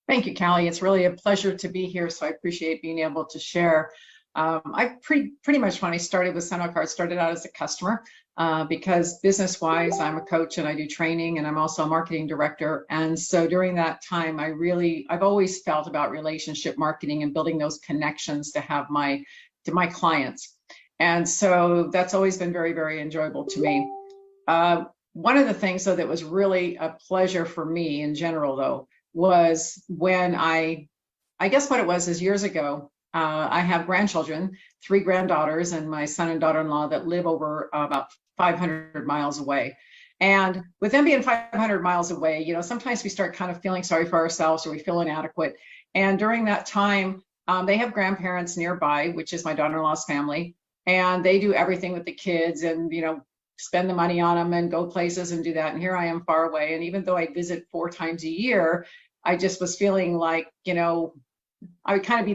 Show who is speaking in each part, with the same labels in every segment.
Speaker 1: Thank you, Callie. It's really a pleasure to be here, so I appreciate being able to share. I pretty much when I started with Send Out Cards, started out as a customer because business-wise, I'm a coach and I do training, and I'm also a marketing director. And so during that time, I've always felt about relationship marketing and building those connections to my clients. And so that's always been very, very enjoyable to me. One of the things, though, that was really a pleasure for me in general, though, was when I guess what it was is years ago, I have grandchildren, 3 granddaughters, and my son and daughter-in-law that live over about 500 miles away. And with them being 500 miles away, sometimes we start kind of feeling sorry for ourselves or we feel inadequate. And during that time, they have grandparents nearby, which is my daughter-in-law's family, and they do everything with the kids and, spend the money on them and go places and do that. And here I am far away. And even though I visit 4 times a year, I just was feeling like, I would kind of be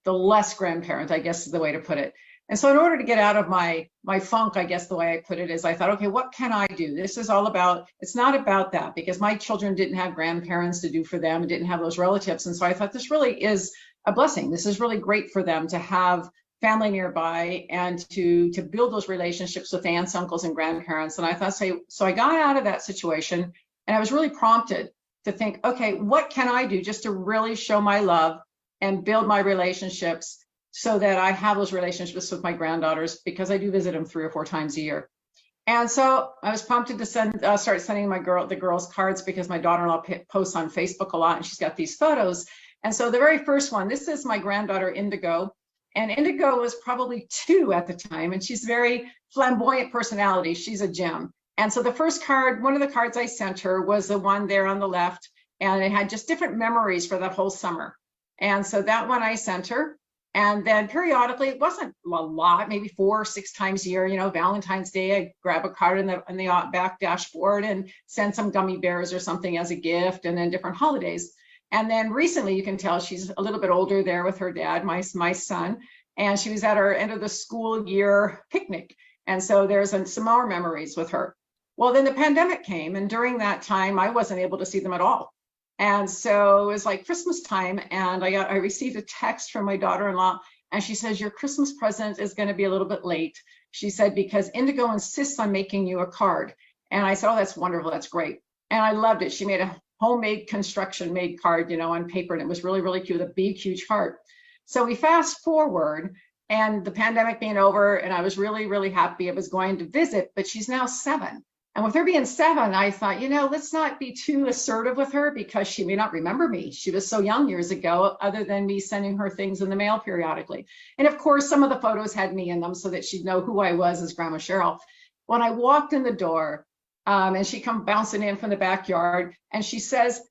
Speaker 1: the less grandparent, I guess is the way to put it. And so in order to get out of my funk, I guess the way I put it is I thought, okay, what can I do? This is all about, it's not about that, because my children didn't have grandparents to do for them and didn't have those relatives. And so I thought this really is a blessing. This is really great for them to have family nearby and to build those relationships with aunts, uncles, and grandparents. And I thought, so I got out of that situation and I was really prompted to think, okay, what can I do just to really show my love and build my relationships so that I have those relationships with my granddaughters, because I do visit them 3 or 4 times a year. And so I was prompted to start sending the girls cards, because my daughter-in-law posts on Facebook a lot and she's got these photos. And so the very first one, this is my granddaughter Indigo. And Indigo was probably 2 at the time, and she's very flamboyant personality. She's a gem. And so the first card, one of the cards I sent her was the one there on the left, and it had just different memories for that whole summer. And so that one I sent her. And then periodically, it wasn't a lot, maybe 4 or 6 times a year, Valentine's Day, I grab a card in the back dashboard and send some gummy bears or something as a gift, and then different holidays. And then recently, you can tell she's a little bit older there with her dad, my son, and she was at our end of the school year picnic. And so there's some more memories with her. Well, then the pandemic came, and during that time, I wasn't able to see them at all. And so it was like Christmas time, and I received a text from my daughter-in-law, and she says, your Christmas present is going to be a little bit late. She said, because Indigo insists on making you a card. And I said, oh, that's wonderful. That's great. And I loved it. She made a homemade construction-made card, on paper, and it was really, really cute, a big, huge heart. So we fast forward, and the pandemic being over, and I was really, really happy I was going to visit, but she's now 7. And with her being 7, I thought, let's not be too assertive with her, because she may not remember me. She was so young years ago, other than me sending her things in the mail periodically. And of course, some of the photos had me in them so that she'd know who I was as Grandma Cheryl. When I walked in the door, and she come bouncing in from the backyard, and she says,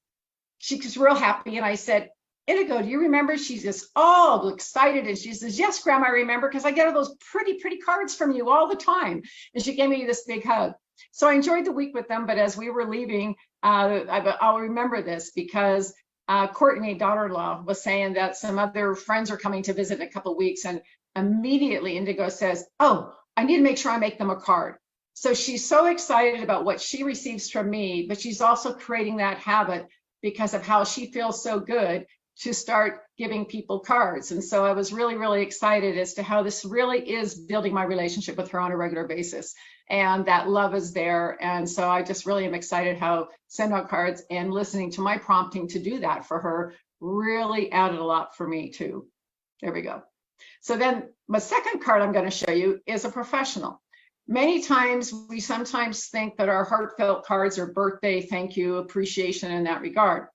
Speaker 1: she's real happy. And I said, Indigo, do you remember? She's just all excited. And she says, yes, Grandma, I remember, because I get all those pretty, pretty cards from you all the time. And she gave me this big hug. So I enjoyed the week with them. But as we were leaving, I'll remember this, because Courtney, daughter-in-law, was saying that some other friends are coming to visit in a couple of weeks. And immediately Indigo says, oh, I need to make sure I make them a card. So she's so excited about what she receives from me, but she's also creating that habit because of how she feels so good to start giving people cards. And so I was really, really excited as to how this really is building my relationship with her on a regular basis. And that love is there. And so I just really am excited how Send Out Cards and listening to my prompting to do that for her really added a lot for me too. There we go. So then my second card I'm going to show you is a professional. Many times we sometimes think that our heartfelt cards are birthday, thank you, appreciation in that regard.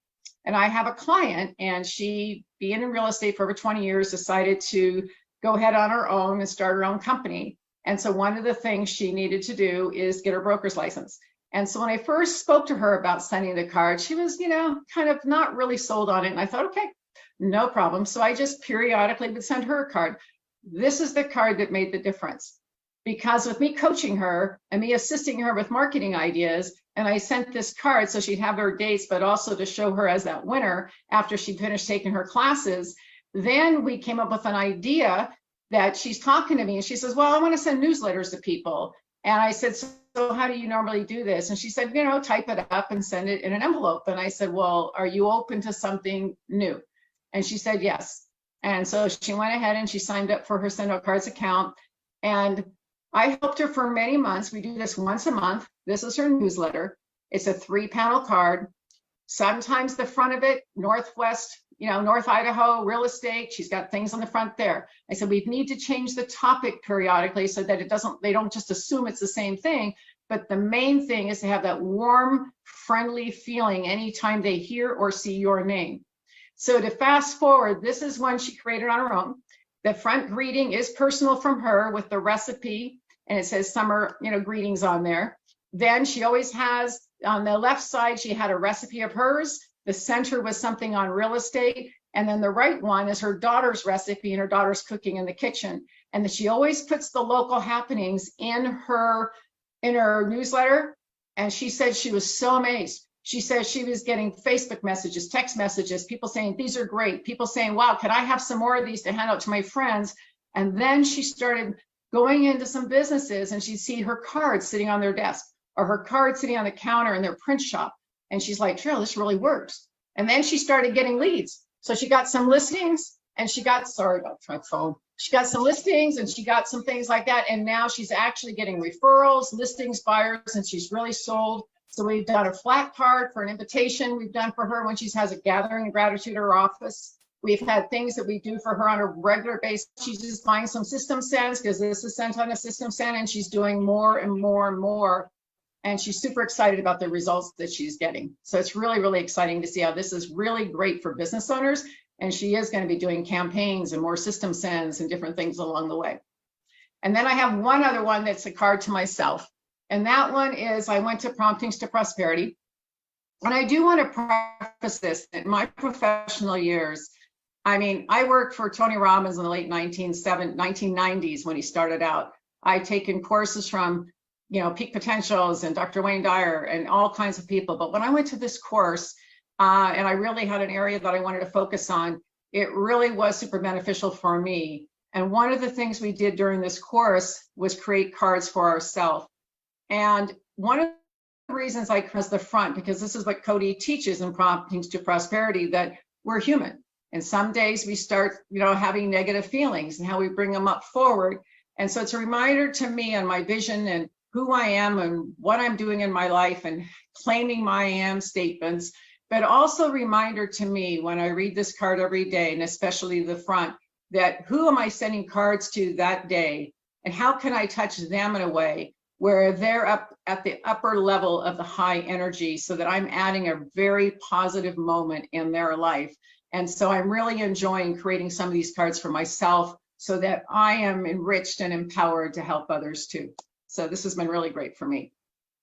Speaker 1: And I have a client, and she, being in real estate for over 20 years, decided to go ahead on her own and start her own company. And so one of the things she needed to do is get her broker's license. And so when I first spoke to her about sending the card, she was, kind of not really sold on it. And I thought, okay, no problem. So I just periodically would send her a card. This is the card that made the difference. Because with me coaching her and me assisting her with marketing ideas, and I sent this card so she'd have her dates, but also to show her as that winner after she finished taking her classes, then we came up with an idea that she's talking to me, and she says, well, I want to send newsletters to people. And I said, so how do you normally do this? And she said, type it up and send it in an envelope. And I said, well, are you open to something new? And she said, yes. And so she went ahead and she signed up for her Send Out Cards account. And I helped her for many months. We do this once a month. This is her newsletter. It's a 3-panel card. Sometimes the front of it, Northwest, North Idaho, real estate. She's got things on the front there. I said, we need to change the topic periodically so that they don't just assume it's the same thing. But the main thing is to have that warm, friendly feeling anytime they hear or see your name. So to fast forward, this is one she created on her own. The front greeting is personal from her with the recipe, and it says summer, greetings on there. Then she always has, on the left side, she had a recipe of hers. The center was something on real estate. And then the right one is her daughter's recipe, and her daughter's cooking in the kitchen. And then she always puts the local happenings in her newsletter. And she said she was so amazed. She says she was getting Facebook messages, text messages, people saying, these are great. People saying, wow, can I have some more of these to hand out to my friends? And then she started going into some businesses, and she'd see her cards sitting on their desk, or her card sitting on the counter in their print shop. And she's like, Cheryl, this really works. And then she started getting leads. So she got some listings, and she got, sorry about my phone. She got some listings, and she got some things like that. And now she's actually getting referrals, listings, buyers, and she's really sold. So we've done a flat card for an invitation we've done for her when she has a gathering of gratitude at her office. We've had things that we do for her on a regular basis. She's just buying some system sends because this is sent on a system send, and she's doing more and more and more. And she's super excited about the results that she's getting. So it's really, really exciting to see how this is really great for business owners. And she is going to be doing campaigns and more system sends and different things along the way. And then I have one other one that's a card to myself. And that one is, I went to Promptings to Prosperity. And I do want to preface this, in my professional years, I worked for Tony Robbins in the late 1990s when he started out. I'd taken courses from, Peak Potentials and Dr. Wayne Dyer and all kinds of people. But when I went to this course, and I really had an area that I wanted to focus on, it really was super beneficial for me. And one of the things we did during this course was create cards for ourselves. And one of the reasons I cross the front, because this is what Cody teaches in Promptings to Prosperity, that we're human. And some days we start, having negative feelings and how we bring them up forward. And so it's a reminder to me on my vision and who I am and what I'm doing in my life and claiming my I am statements, but also a reminder to me when I read this card every day, and especially the front, that who am I sending cards to that day, and how can I touch them in a way where they're up at the upper level of the high energy, so that I'm adding a very positive moment in their life. And so I'm really enjoying creating some of these cards for myself so that I am enriched and empowered to help others too. So this has been really great for me.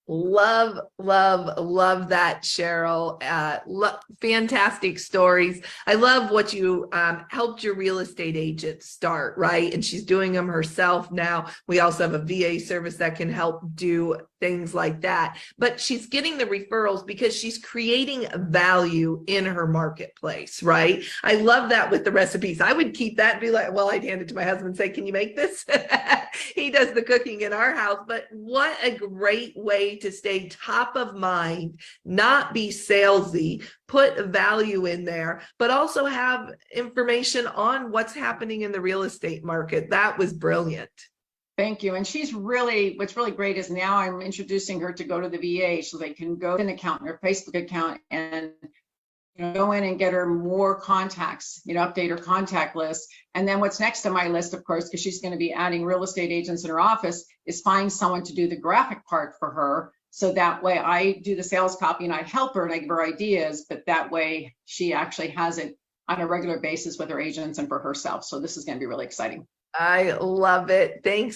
Speaker 2: Love, love, love that, Cheryl. Fantastic stories. I love what you helped your real estate agent start, right? And she's doing them herself now. We also have a VA service that can help do things like that. But she's getting the referrals because she's creating value in her marketplace, right? I love that with the recipes. I would keep that and be like, well, I'd hand it to my husband and say, can you make this? He does the cooking in our house. But what a great way to stay top of mind, not be salesy, put value in there, but also have information on what's happening in the real estate market. That was brilliant.
Speaker 1: Thank you. And she's what's really great is now I'm introducing her to go to the VA so they can go to an account, her Facebook account, and go in and get her more contacts, update her contact list. And then what's next on my list, of course, because she's going to be adding real estate agents in her office, is find someone to do the graphic part for her. So that way I do the sales copy and I help her and I give her ideas, but that way she actually has it on a regular basis with her agents and for herself. So this is going to be really exciting.
Speaker 2: I love it. Thanks